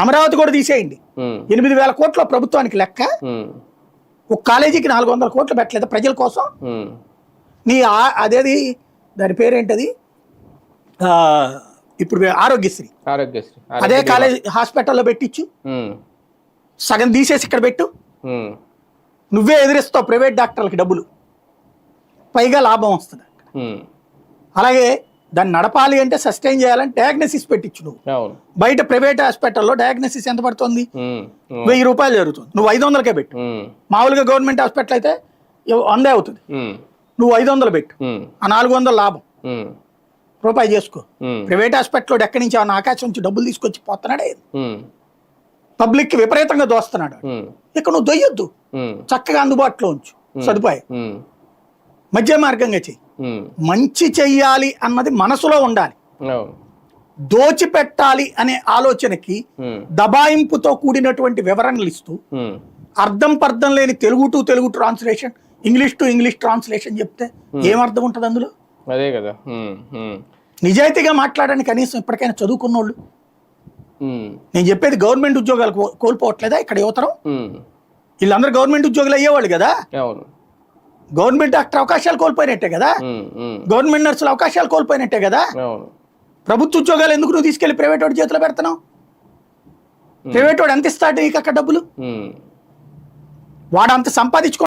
అమరావతి కూడా తీసేయండి. 8,000 కోట్ల ప్రభుత్వానికి లెక్క. ఒక కాలేజీకి 400 కోట్లు పెట్టలేదు ప్రజల కోసం. నీ అదేది దాని పేరేంటది ఇప్పుడు ఆరోగ్యశ్రీ అదే కాలేజ్ హాస్పిటల్లో పెట్టించు, సగం తీసేసి ఇక్కడ పెట్టు. నువ్వే ఎదిరిస్తావు ప్రైవేట్ డాక్టర్లకి డబ్బులు, పైగా లాభం వస్తుంది. అలాగే దాన్ని నడపాలి అంటే సస్టైన్ చేయాలంటే డయాగ్నోసిస్ పెట్టించు. నువ్వు బయట ప్రైవేట్ హాస్పిటల్లో డయాగ్నోసిస్ ఎంత పడుతుంది? 1000 రూపాయలు జరుగుతుంది. నువ్వు 500కే పెట్టు. మామూలుగా గవర్నమెంట్ హాస్పిటల్ అయితే 100 అవుతుంది. నువ్వు 500 పెట్టు, ఆ 400 లాభం రూపాయి చేసుకో. ప్రైవేట్ హాస్పిటల్లో ఎక్కడి నుంచి ఏమన్నా ఆకాశం నుంచి డబ్బులు తీసుకొచ్చి పోతున్నాడే, పబ్లిక్ కి విపరీతంగా దోస్తున్నాడు. ఇక్కడ నువ్వు దొయ్యొద్దు, చక్కగా అందుబాటులో ఉంచు సదుపాయం, మధ్య మార్గంగా చెయ్యి. మంచి చెయ్యాలి అన్నది మనసులో ఉండాలి. దోచిపెట్టాలి అనే ఆలోచనకి దబాయింపుతో కూడినటువంటి వివరణలు ఇస్తూ అర్థం పర్థం లేని Telugu to Telugu translation, English to English translation చెప్తే ఏమర్థం ఉంటుంది అందులో? అదే కదా. నిజాయితీగా మాట్లాడడానికి కనీసం ఇప్పటికైనా చదువుకున్న వాళ్ళు. నేను చెప్పేది గవర్నమెంట్ ఉద్యోగాలు కోల్పోవట్లేదా ఇక్కడ యువతరం? వీళ్ళందరూ గవర్నమెంట్ ఉద్యోగులు అయ్యేవాళ్ళు కదా. గవర్నమెంట్ డాక్టర్ అవకాశాలు కోల్పోయినట్టే కదా, గవర్నమెంట్ నర్సులు అవకాశాలు కోల్పోయినట్టే కదా. ప్రభుత్వ ఉద్యోగాలు ఎందుకు నువ్వు తీసుకెళ్లి ప్రైవేట్ వాడి చేతిలో పెడుతున్నావు? ప్రైవేట్ వాడు ఎంత ఇస్తాడు నీకు అక్కడ డబ్బులు? వాడు అంత సంపాదించుకో